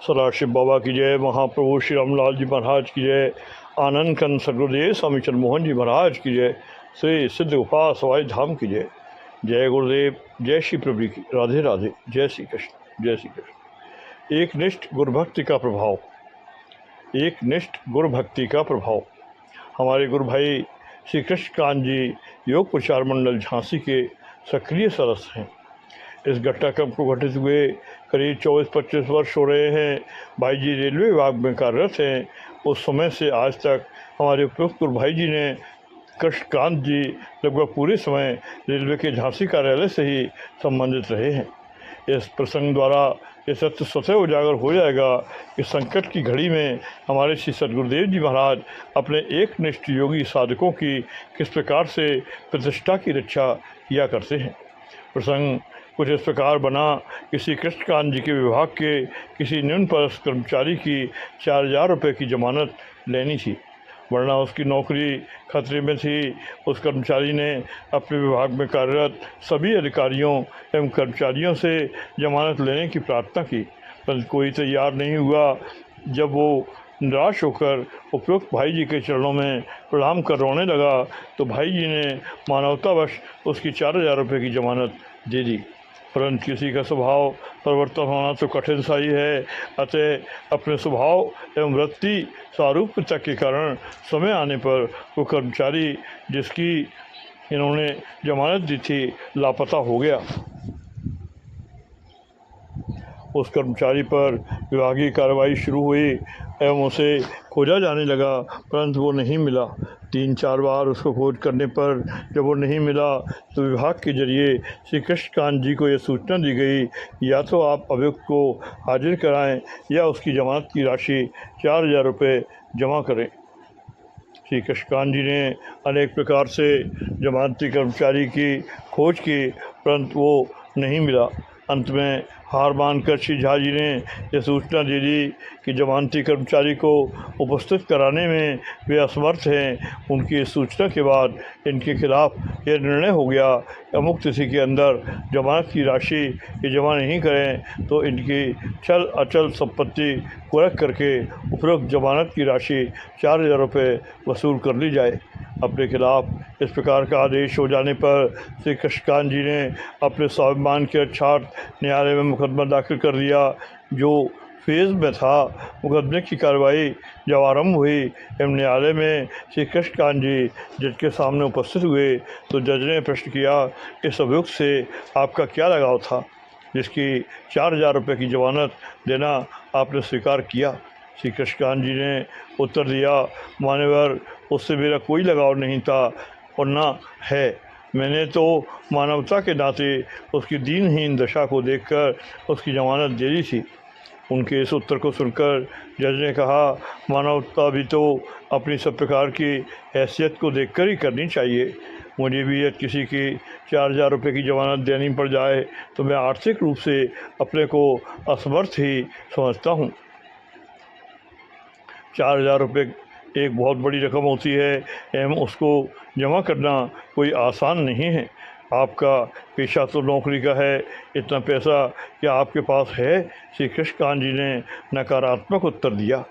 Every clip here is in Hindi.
सदाशिव बाबा की जय, महाप्रभु श्री रामलाल जी महाराज की जय, आनंद कंद सदगुरुदेव स्वामी चंद्र मोहन जी महाराज की जय, श्री सिद्ध गोपाल सवाई धाम की जय। जय गुरुदेव, जय श्री प्रभु की, राधे राधे, जय श्री कृष्ण, जय श्री कृष्ण। एक निष्ठ गुरुभक्ति का प्रभाव, एक निष्ठ गुरुभक्ति का प्रभाव। हमारे गुरु भाई श्री कृष्णकांत जी योग प्रचार मंडल झांसी के सक्रिय सदस्य हैं। इस घटनाक्रम को घटित हुए करीब 24-25 वर्ष हो रहे हैं। भाई जी रेलवे विभाग में कार्यरत हैं। उस समय से आज तक हमारे उपयुक्त गुरु भाई जी ने कृष्णकांत जी लगभग पूरे समय रेलवे के झांसी कार्यालय से ही संबंधित रहे हैं। इस प्रसंग द्वारा ये सत्य स्वतः उजागर हो जाएगा कि संकट की घड़ी में हमारे श्री सद्गुरुदेव जी महाराज अपने एक निष्ठ योगी साधकों की किस प्रकार से प्रतिष्ठा की रक्षा किया करते हैं। प्रसंग कुछ इस प्रकार बना कि श्री कृष्णकांत जी के विभाग के किसी न्यून पदस्थ कर्मचारी की 4000 रुपये की जमानत लेनी थी, वरना उसकी नौकरी खतरे में थी। उस कर्मचारी ने अपने विभाग में कार्यरत सभी अधिकारियों एवं कर्मचारियों से जमानत लेने की प्रार्थना की, परंतु कोई तैयार नहीं हुआ। जब वो निराश होकर उपयुक्त भाई जी के चरणों में प्रणाम कर रोने लगा तो भाई जी ने मानवतावश उसकी 4000 रुपये की जमानत दे दी। परंतु किसी का स्वभाव परिवर्तन होना तो कठिन सा ही है। अतः अपने स्वभाव एवं वृत्ति सारूप्यता के कारण समय आने पर वो कर्मचारी जिसकी इन्होंने जमानत दी थी लापता हो गया। उस कर्मचारी पर विभागीय कार्रवाई शुरू हुई एवं उसे खोजा जाने लगा, परंतु वो नहीं मिला। 3-4 बार उसको खोज करने पर जब वो नहीं मिला तो विभाग के जरिए श्री कृष्णकांत जी को यह सूचना दी गई, या तो आप अभियुक्त को हाजिर कराएं या उसकी जमानत की राशि 4000 रुपये जमा करें। श्री कृष्णकांत जी ने अनेक प्रकार से जमानती कर्मचारी की खोज की, परंतु वो नहीं मिला। अंत में हार मानकर श्री झा जी ने यह सूचना दे दी कि जमानती कर्मचारी को उपस्थित कराने में वे असमर्थ हैं। उनकी इस सूचना के बाद इनके खिलाफ यह निर्णय हो गया कि अमुक तिथि के अंदर जमानत की राशि ये जमा नहीं करें तो इनकी चल अचल संपत्ति कुरख करके उपरोक्त जमानत की राशि 4000 रुपये वसूल कर ली जाए। अपने खिलाफ इस प्रकार का आदेश हो जाने पर श्री कृष्णकांत जी ने अपने स्वाभिमान के रक्षार्थ न्यायालय में मुकदमा दाखिल कर दिया। जो फेज़ में था मुकदमे की कार्रवाई जब आरंभ हुई एवं न्यायालय में श्री कृष्णकांत जी जज के सामने उपस्थित हुए तो जज ने प्रश्न किया, इस अभियुक्त से आपका क्या लगाव था जिसकी 4000 रुपये की जमानत देना आपने स्वीकार किया। श्री कृष्णकांत जी ने उत्तर दिया, मान्यवर, उससे मेरा कोई लगाव नहीं था और न है। मैंने तो मानवता के नाते उसकी दीनहीन दशा को देखकर उसकी जमानत दे दी थी। उनके इस उत्तर को सुनकर जज ने कहा, मानवता भी तो अपनी सब प्रकार की हैसियत को देखकर ही करनी चाहिए। मुझे भी यदि किसी की 4000 रुपये की जमानत देनी पड़ जाए तो मैं आर्थिक रूप से अपने को असमर्थ ही समझता हूँ। 4000 रुपये एक बहुत बड़ी रकम होती है एवं उसको जमा करना कोई आसान नहीं है। आपका पेशा तो नौकरी का है, इतना पैसा क्या आपके पास है? श्री कृष्णकांत जी ने नकारात्मक उत्तर दिया।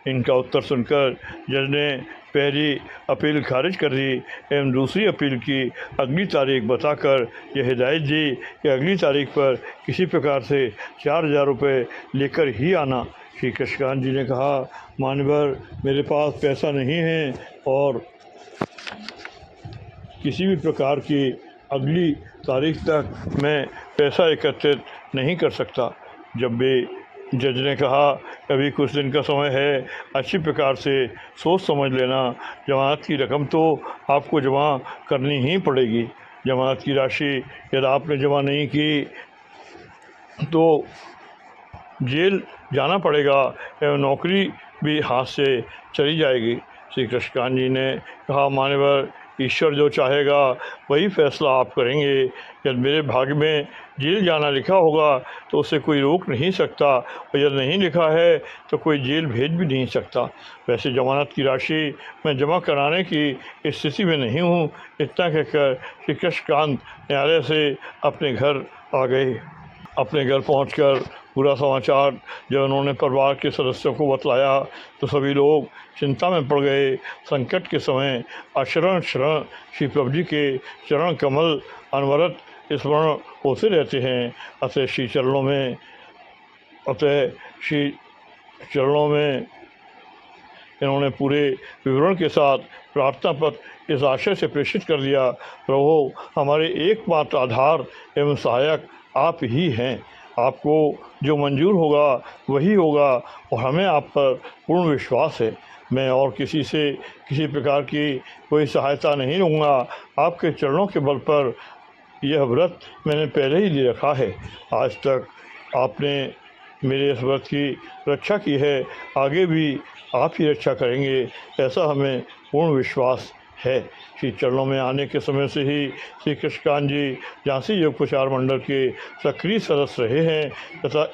इनका उत्तर सुनकर जज ने पहली अपील खारिज कर दी एवं दूसरी अपील की अगली तारीख बताकर यह हिदायत दी कि अगली तारीख पर किसी प्रकार से 4000 रुपये लेकर ही आना। श्री कृष्णकांत जी ने कहा, मान्यवर, मेरे पास पैसा नहीं है और किसी भी प्रकार की अगली तारीख तक मैं पैसा एकत्रित नहीं कर सकता। जब भी जज ने कहा, अभी कुछ दिन का समय है, अच्छी प्रकार से सोच समझ लेना, जमानत की रकम तो आपको जमा करनी ही पड़ेगी। जमानत की राशि यदि आपने जमा नहीं की तो जेल जाना पड़ेगा एवं नौकरी भी हाथ से चली जाएगी। श्री कृष्णकांत जी ने कहा, मान्यवर, ईश्वर जो चाहेगा वही फैसला आप करेंगे। यदि मेरे भाग्य में जेल जाना लिखा होगा तो उसे कोई रोक नहीं सकता और यदि नहीं लिखा है तो कोई जेल भेज भी नहीं सकता। वैसे जमानत की राशि मैं जमा कराने की स्थिति में नहीं हूँ। इतना कहकर श्री कृष्णकांत न्यायालय से अपने घर आ गए। अपने घर पहुंचकर पूरा समाचार जब उन्होंने परिवार के सदस्यों को बतलाया तो सभी लोग चिंता में पड़ गए। संकट के समय अशरण शरण श्री प्रभु जी के चरण कमल अनवरत स्मरण होते रहते हैं। अतः श्री चरणों में इन्होंने पूरे विवरण के साथ प्रार्थना पत्र इस आशय से प्रेषित कर दिया, प्रभु हमारे एकमात्र आधार एवं सहायक आप ही हैं। आपको जो मंजूर होगा वही होगा और हमें आप पर पूर्ण विश्वास है। मैं और किसी से किसी प्रकार की कोई सहायता नहीं लूँगा। आपके चरणों के बल पर यह व्रत मैंने पहले ही ले रखा है। आज तक आपने मेरे इस व्रत की रक्षा की है, आगे भी आप ही रक्षा करेंगे, ऐसा हमें पूर्ण विश्वास है। श्री चरणों में आने के समय से ही श्री कृष्णकांत जी झांसी योग प्रचार मंडल के सक्रिय सदस्य रहे हैं तथा